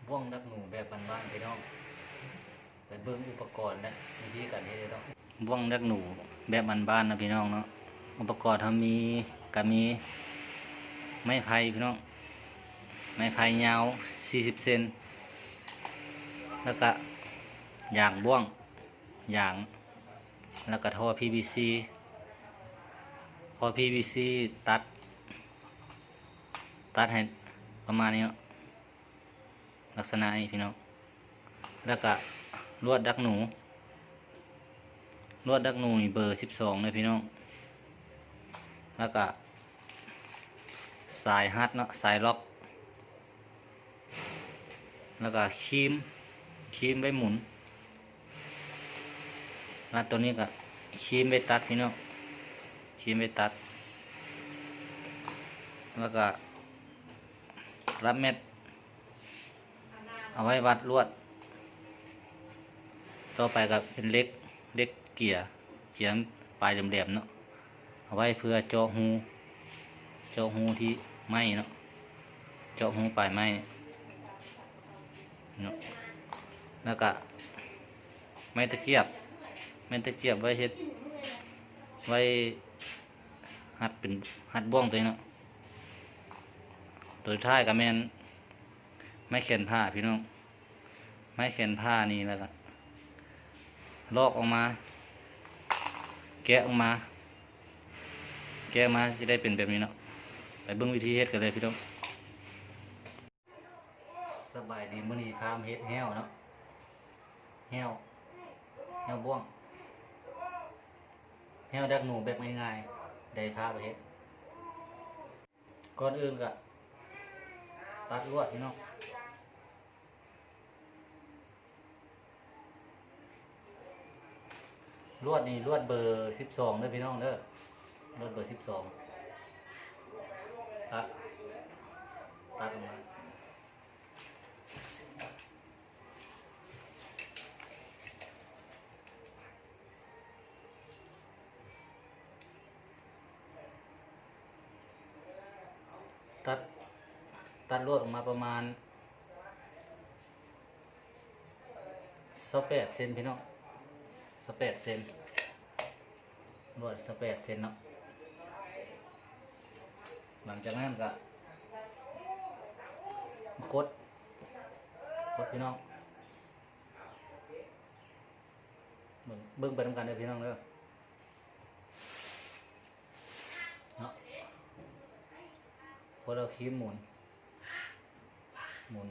บ่วงดักหนูแบบบ้านๆพี่น้องไปเบิ่งอุปกรณ์และวิธีการเฮ็ดเนาะบ่วงดักหนูแบบบ้านๆนะพี่น้องเนาะอุปกรณ์ก็มีไม้ไผ่พี่น้องไม้ไผ่ยาว40เซนแล้วก็ยางบ่วงยางแล้วก็ท่อ PVC ท่อ PVC ตัดให้ประมาณนี้เนาะลักษณะนี้พี่น้องแล้วก็ลวดดักหนูนี่เบอร์12เลยพี่น้องแล้วก็สายฮัดเนาะสายล็อกแล้วก็ครีมไว้หมุนแล้วตัวนี้ก็ครีมไว้ตัดพี่น้องครีมไว้ตัดแล้วก็รับเม็ดเอาไว้วัดลวดต่อไปก็เป็นเล็กเกียร์ปลายแหลมๆเนาะเอาไว้เพื่อเจาะหูที่ไม้เนาะเจาะหูปลายไม้เนาะแล้วก็ไม้ตะเกียบไว้เฮ็ดไว้หัดบ้วงตัวนี้เนาะตัวท้ายก็แม่นไม้แขวนผ้าพี่น้องไม้แขวนผ้านี่แล้วก็ลอกออกมาแกะออกมาจะได้เป็นแบบนี้เนาะไปเบิ่งวิธีเฮ็ดกันเลยพี่น้องสบายดีมื้อนี้พามาเฮ็ดแห้วเนาะแห้วบ้วงแห้วดักหนูแบบง่ายๆได้พาไปเฮ็ดก่อนอื่นก็ตัดลวดพี่น้องลวดนี่ลวดเบอร์12เด้อพี่น้องเด้อลวดเบอร์12ตัดออกมาตัดลวดออกมาประมาณ28เซนพี่น้อง28เซนลวด28เซนเนาะหลังจากนั้นก็คดพี่น้องเบิ่งไปทำกันเด้อพี่น้องเด้อเนาะพอเราครีมหมุนหมุน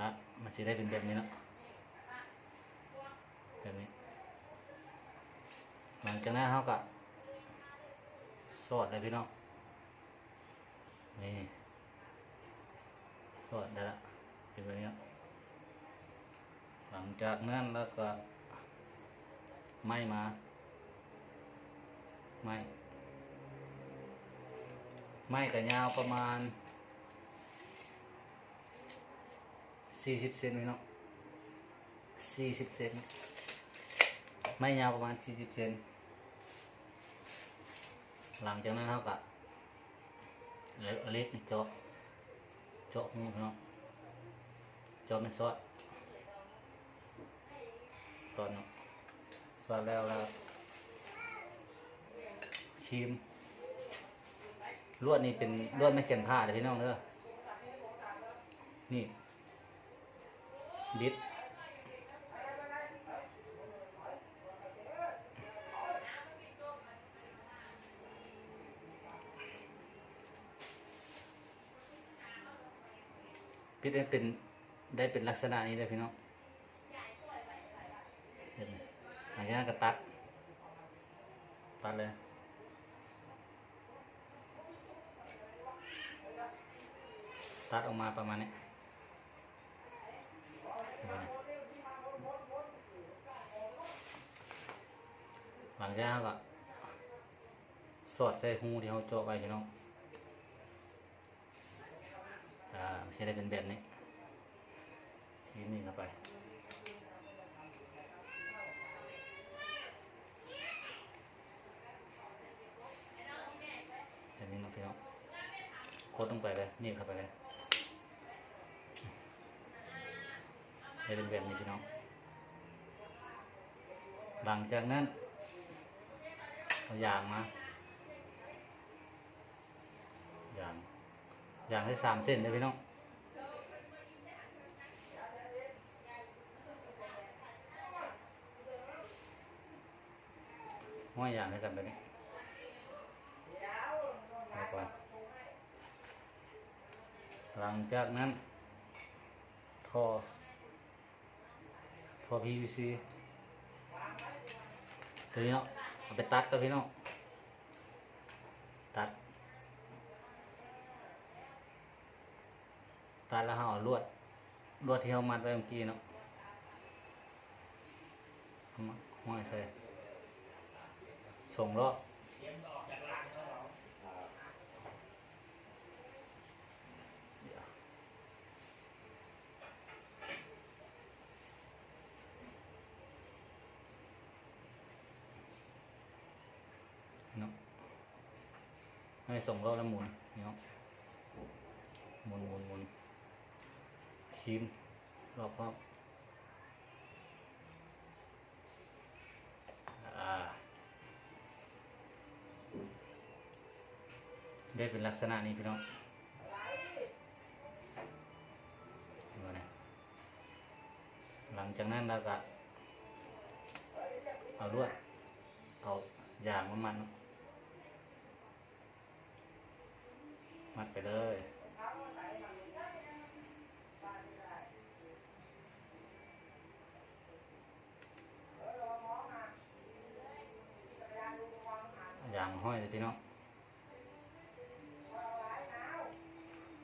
ละมันจะได้เป็นแบบนี้เนาะแบบนี้หลังจากนั้นเขาก็สอดเลยพี่น้องนี่สอดได้ละเป็นแบบนี้เนาะหลังจากนั้นแล้วก็ไม้กับยาวประมาณ40เซนพี่น้อง40เซนไม้ยาวประมาณ40เซนหลังจากนั้นเขาก็เล็กเจาะหูพี่น้องเจาะเป็นซอสเนาะซอสแล้วครีมลวดนี่เป็นลวดไม่แข็งผ้าเลยพี่น้องเด้อนี่บิดได้เป็นลักษณะนี้เลยพี่น้องหลังจากนั้นก็ตัดเลยตัดออกมาประมาณนี้หลังจากนั้นก็สอดใส่หูที่เขาเจาะไว้พี่น้องไม่ใช่ได้เป็นแบบนี้ทีนี้เข้าไป พี่น้องโคตรลงไปเลยนี่เข้าไปเลยให้เป็นแบบนี้พี่น้องหลังจากนั้นเอาอย่างมาอย่างให้3 เส้นเลยพี่น้องห้อยอย่างให้กันไปนี่ก่อนหลังจากนั้นท่อ PVC ตัวนี้เนาะเอาไปตัดกับพี่น้องตัดแล้วเราเอาลวดที่เรามัดไว้เมื่อกี้เนาะห้อยใส่ส่งล้อเนาะให้ส่งล้อแล้วหมุนเนาะหมุนคีมรอบได้เป็นลักษณะนี้พี่น้องหลังจากนั้นเราก็เอาลวดเอายางมันมัดไปเลยยางห้อยเลยพี่น้อง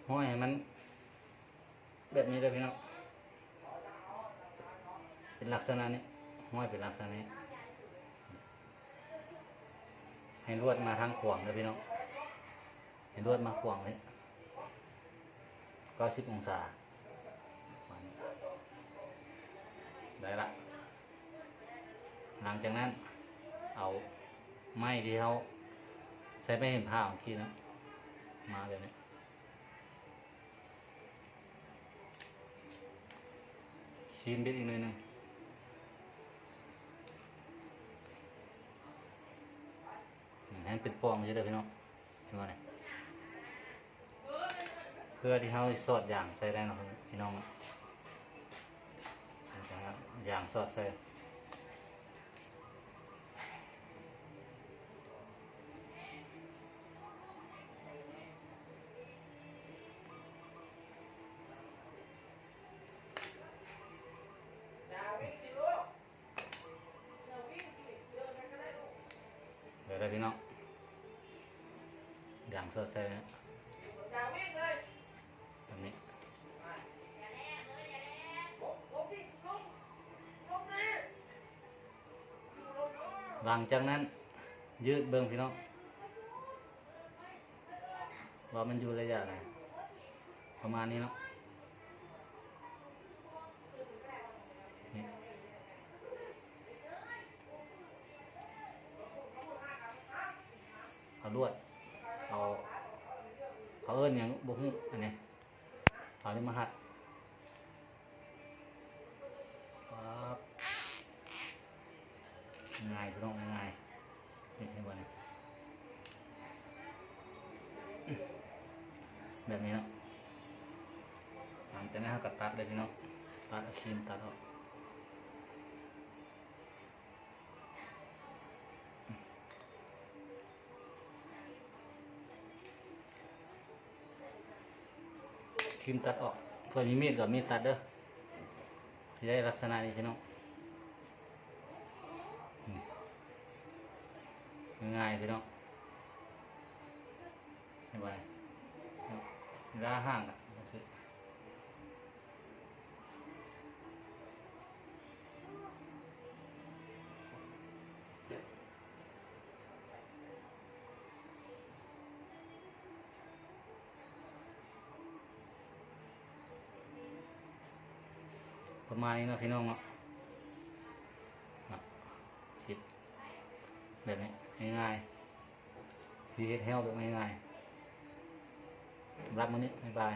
ห้อยให้มันแบบนี้เลยพี่น้องเป็นลักษณะนี้ห้อยเป็นลักษณะนี้ให้ลวดมาทางขวางเลยพี่น้องให้ลวดมาขวางเลย90 องศาได้ละหลังจากนั้นเอาไม้ที่เขาใช้ไม่เห็นผ้าของที่นะมาแบบนี้ชิมเบ็ดอีกหน่อยนึงให้เป็นปองใช่ไหมพี่น้องเห็นไหมเพื่อที่เขาสอดอย่างใส่ได้นะพี่น้องอย่างสอดใส่เดี๋ยวได้พี่น้องอย่างสอดใส่นะแบบนี้หลังจากนั้นยืดเบิ้งพี่น้องว่ามันอยู่ระยะไหนประมาณนี้เนาะเอาลวดเอาเอิ้นอย่างบุ้งอันนี้เอานี่มาหัดครับง่ายพี่น้องง่ายนี่ให้บ่เนี่ยแบบนี้เนาะหลังจากนั้นเราก็ตัดเลยพี่น้องตัดเอาครีมตัดออกครีมตัดออกเพื่อมีมีดกับมีดตัดเด้อที่ได้ลักษณะนี้พี่น้องง่ายพี่น้องเห็นไหมร้านห้างอะประมาณนี้นะพี่น้องเนาะสิบแบบนี้ง่ายๆทีเฮ็ดแฮลแบบง่ายๆ ำหรับมื้อนี้บ๊ายบาย